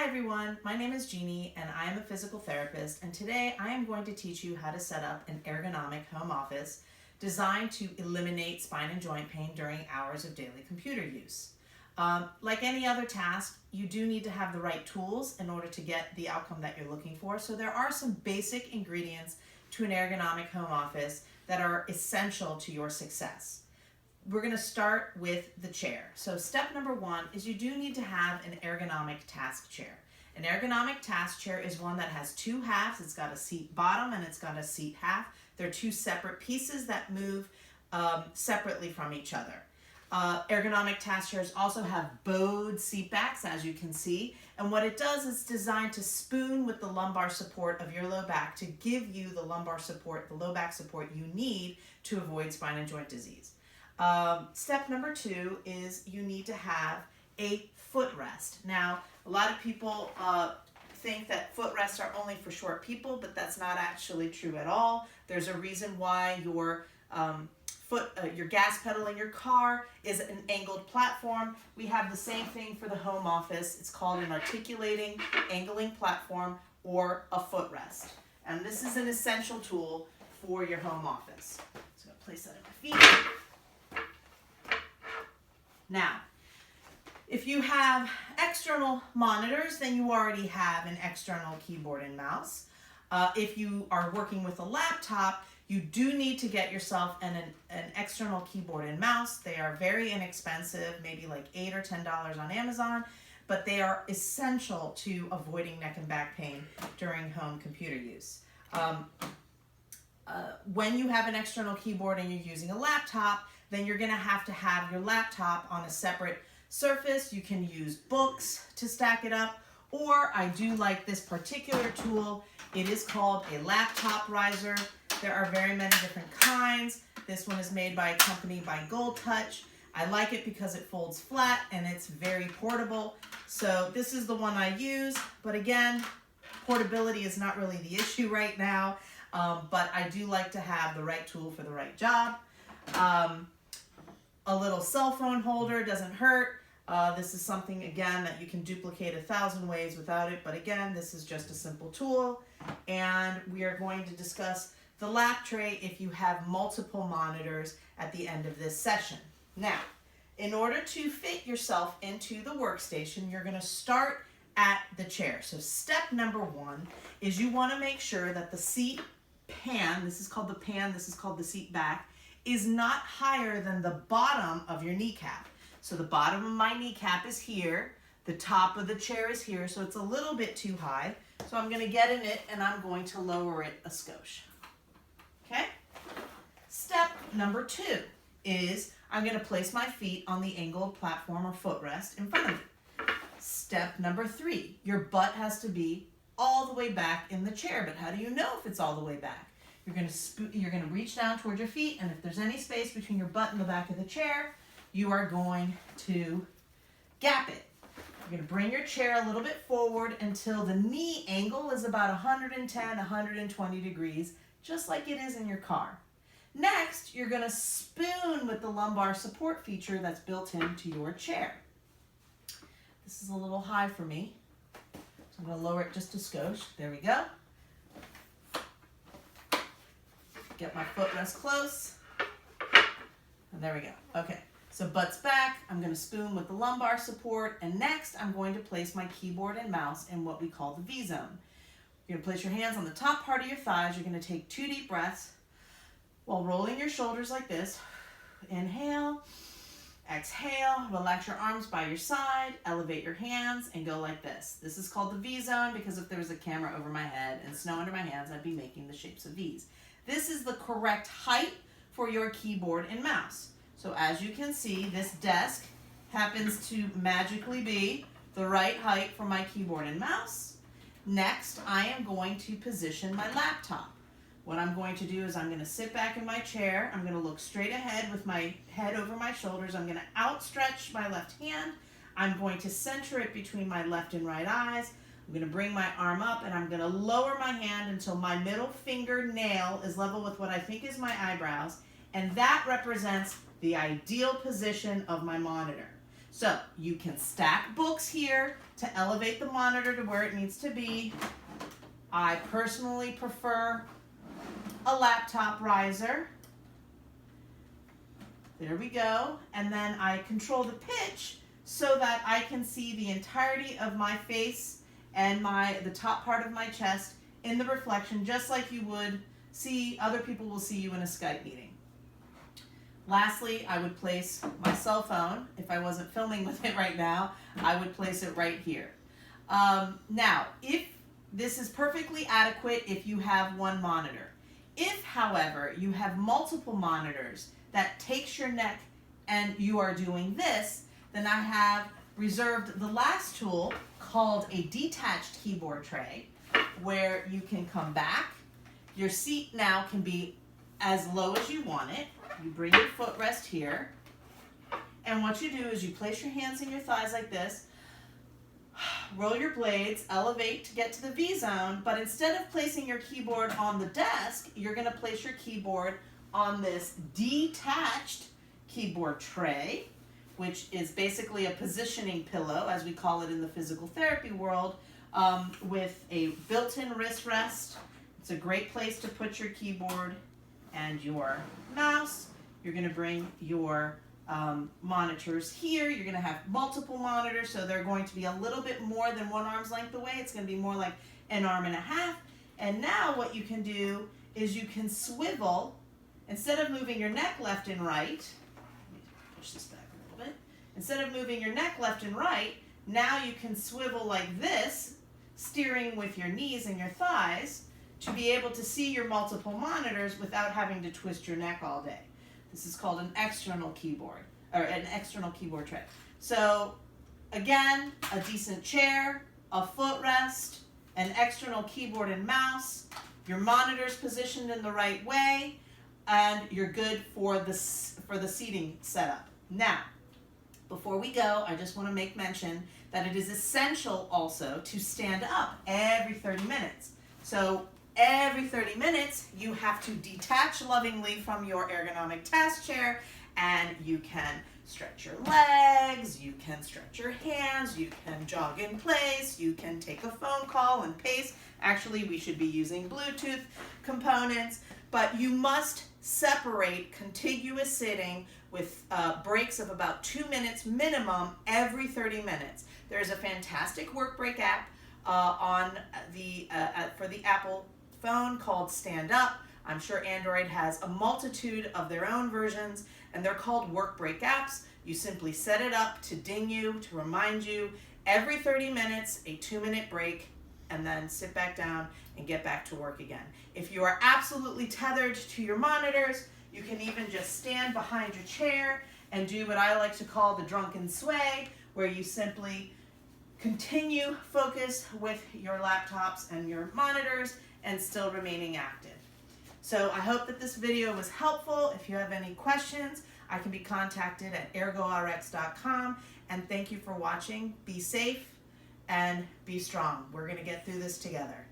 everyone, my name is Jeannie and I am a physical therapist, and today I am going to teach you how to set up an ergonomic home office designed to eliminate spine and joint pain during hours of daily computer use. Like any other task, you do need to have the right tools in order to get the outcome that you're looking for. So there are some basic ingredients to an ergonomic home office that are essential to your success. We're going to start with the chair. So step number one is you do need to have an ergonomic task chair. An ergonomic task chair is one that has two halves. It's got a seat bottom and it's got a seat half. They're two separate pieces that move separately from each other. Ergonomic task chairs also have bowed seat backs, as you can see, and what it does is designed to spoon with the lumbar support of your low back to give you the lumbar support, the low back support you need to avoid spine and joint disease. Step number two is you need to have a footrest. Now, a lot of people think that footrests are only for short people, but that's not actually true at all. There's a reason why your gas pedal in your car is an angled platform. We have the same thing for the home office. It's called an articulating angling platform or a footrest. And this is an essential tool for your home office. So I'm going to place that at my feet. Now, if you have external monitors, then you already have an external keyboard and mouse. If you are working with a laptop, you do need to get yourself an external keyboard and mouse. They are very inexpensive, maybe like $8 or $10 on Amazon, but they are essential to avoiding neck and back pain during home computer use. When you have an external keyboard and you're using a laptop, then you're going to have your laptop on a separate surface. You can use books to stack it up, or I do like this particular tool. It is called a laptop riser. There are very many different kinds. This one is made by a company by Gold Touch. I like it because it folds flat and it's very portable. So this is the one I use, but again, portability is not really the issue right now, but I do like to have the right tool for the right job. A little cell phone holder doesn't hurt. This is something, again, that you can duplicate 1,000 ways without it, but again, this is just a simple tool. And we are going to discuss the lap tray if you have multiple monitors at the end of this session. Now, in order to fit yourself into the workstation, you're going to start at the chair. So step number one is you want to make sure that the seat pan, this is called the pan, this is called the seat back, is not higher than the bottom of your kneecap. So the bottom of my kneecap is here, the top of the chair is here, so it's a little bit too high. So I'm going to get in it and I'm going to lower it a skosh. Okay? Step number two is I'm going to place my feet on the angled platform or footrest in front of me. Step number three, your butt has to be all the way back in the chair, but how do you know if it's all the way back? You're going to reach down toward your feet, and if there's any space between your butt and the back of the chair, you are going to gap it. You're going to bring your chair a little bit forward until the knee angle is about 110, 120 degrees, just like it is in your car. Next, you're going to spoon with the lumbar support feature that's built into your chair. This is a little high for me, so I'm going to lower it just a skosh. There we go. Get my footrest close, and there we go. Okay, so butt's back, I'm going to spoon with the lumbar support, and next I'm going to place my keyboard and mouse in what we call the V-zone. You're going to place your hands on the top part of your thighs. You're going to take 2 deep breaths while rolling your shoulders like this. Inhale, exhale, relax your arms by your side, elevate your hands, and go like this. This is called the V-zone because if there was a camera over my head and snow under my hands, I'd be making the shapes of V's. This is the correct height for your keyboard and mouse. So as you can see, this desk happens to magically be the right height for my keyboard and mouse. Next, I am going to position my laptop. What I'm going to do is I'm going to sit back in my chair. I'm going to look straight ahead with my head over my shoulders. I'm going to outstretch my left hand. I'm going to center it between my left and right eyes. I'm going to bring my arm up and I'm going to lower my hand until my middle fingernail is level with what I think is my eyebrows, and that represents the ideal position of my monitor. So you can stack books here to elevate the monitor to where it needs to be. I personally prefer a laptop riser. There we go. And then I control the pitch so that I can see the entirety of my face and the top part of my chest in the reflection, just like you would see, other people will see you in a Skype meeting. Lastly, I would place my cell phone. If I wasn't filming with it right now, I would place it right here. Now, if this is perfectly adequate if you have one monitor. If, however, you have multiple monitors that takes your neck and you are doing this, then I have reserved the last tool called a detached keyboard tray, where you can come back. Your seat now can be as low as you want it. You bring your footrest here, and what you do is you place your hands in your thighs like this, roll your blades, elevate to get to the V zone, but instead of placing your keyboard on the desk, you're going to place your keyboard on this detached keyboard tray, which is basically a positioning pillow, as we call it in the physical therapy world, with a built-in wrist rest. It's a great place to put your keyboard and your mouse. You're going to bring your monitors here. You're going to have multiple monitors, so they're going to be a little bit more than one arm's length away. It's going to be more like an arm and a half. And now what you can do is you can swivel. Instead of moving your neck left and right, let me push this back a little bit. Instead of moving your neck left and right, now you can swivel like this, steering with your knees and your thighs, to be able to see your multiple monitors without having to twist your neck all day. This is called an external keyboard, or an external keyboard tray. So again, a decent chair, a footrest, an external keyboard and mouse, your monitors positioned in the right way, and you're good for the seating setup. Now, before we go, I just want to make mention that it is essential also to stand up every 30 minutes. So every 30 minutes, you have to detach lovingly from your ergonomic task chair, and you can stretch your legs, you can stretch your hands, you can jog in place, you can take a phone call and pace. Actually, we should be using Bluetooth components, but you must separate contiguous sitting with breaks of about 2 minutes minimum every 30 minutes. There's a fantastic work break app for the Apple phone called Stand Up. I'm sure Android has a multitude of their own versions, and they're called work break apps. You simply set it up to ding you, to remind you every 30 minutes, a 2-minute break, and then sit back down and get back to work again. If you are absolutely tethered to your monitors, you can even just stand behind your chair and do what I like to call the drunken sway, where you simply continue focused with your laptops and your monitors and still remaining active. So I hope that this video was helpful. If you have any questions, I can be contacted at ergorx.com. And thank you for watching. Be safe and be strong. We're going to get through this together.